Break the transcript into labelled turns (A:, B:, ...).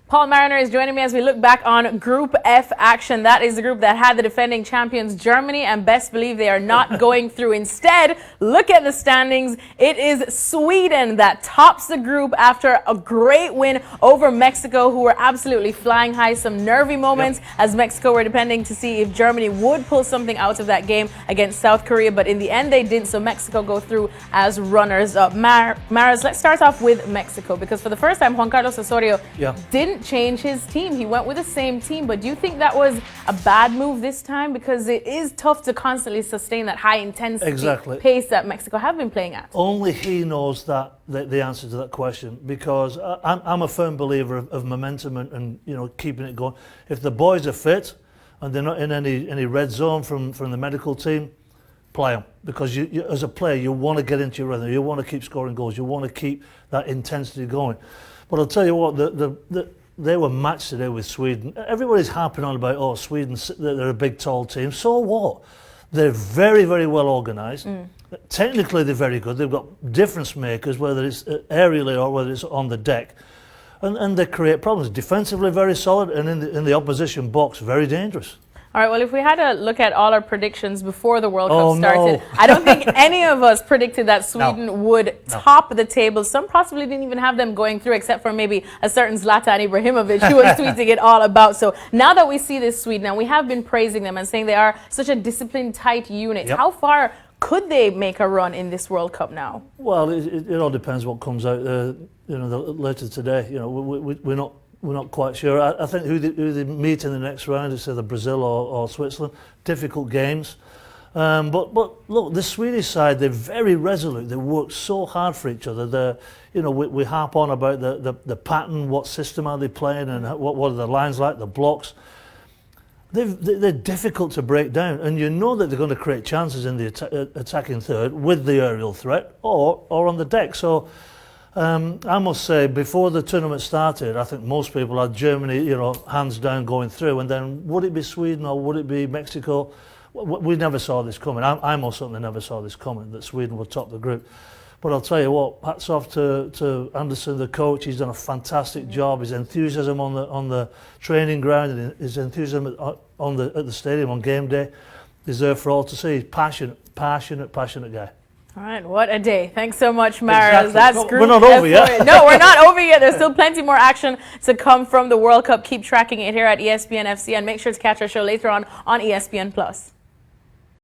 A: Paul Mariner is joining me as we look back on Group F action. That is the group that had the defending champions Germany, and best believe they are not going through. Instead, look at the standings. It is Sweden that tops the group after a great win over Mexico, who were absolutely flying high. Some nervy moments as Mexico were depending to see if Germany would pull something out of that game against South Korea, but in the end they didn't, so Mexico go through as runners-up. Maris, let's start off with Mexico, because for the first time Juan Carlos Osorio didn't change his team. He went with the same team, but do you think that was a bad move this time? Because it is tough to constantly sustain that high intensity pace that Mexico have been playing at.
B: Only he knows the answer to that question, because I'm a firm believer of momentum and keeping it going. If the boys are fit and they're not in any red zone from the medical team, play them, because you as a player you want to get into your rhythm, you want to keep scoring goals, you want to keep that intensity going. But I'll tell you what, they were matched today with Sweden. Everybody's harping on about, Sweden, they're a big, tall team. So what? They're very, very well organised. Technically, they're very good. They've got difference makers, whether it's aerially or whether it's on the deck. And they create problems. Defensively, very solid, and in the opposition box, very dangerous.
A: All right, well, if we had to look at all our predictions before the World Cup started, I don't think any of us predicted that Sweden would top the table. Some possibly didn't even have them going through, except for maybe a certain Zlatan Ibrahimovic, who was tweeting it all about. So now that we see this Sweden, and we have been praising them and saying they are such a disciplined, tight unit, how far could they make a run in this World Cup now?
B: Well, it all depends what comes out later today. We're not quite sure. I think who they meet in the next round is either Brazil or Switzerland. Difficult games. But look, the Swedish side, they're very resolute. They work so hard for each other. We harp on about the pattern, what system are they playing, and what are the lines like, the blocks. They're difficult to break down, and you know that they're going to create chances in the attacking third with the aerial threat or on the deck. So I must say, before the tournament started, I think most people had Germany, hands down going through, and then would it be Sweden or would it be Mexico? We never saw this coming. I most certainly never saw this coming, that Sweden would top the group. But I'll tell you what, hats off to Anderson, the coach. He's done a fantastic job. His enthusiasm on the training ground and his enthusiasm at the stadium on game day is there for all to see. He's passionate guy.
A: All right, what a day. Thanks so much, Maris. That's Group
B: We're not over yet.
A: No, we're not over yet. There's still plenty more action to come from the World Cup. Keep tracking it here at ESPN FC, and make sure to catch our show later on ESPN+.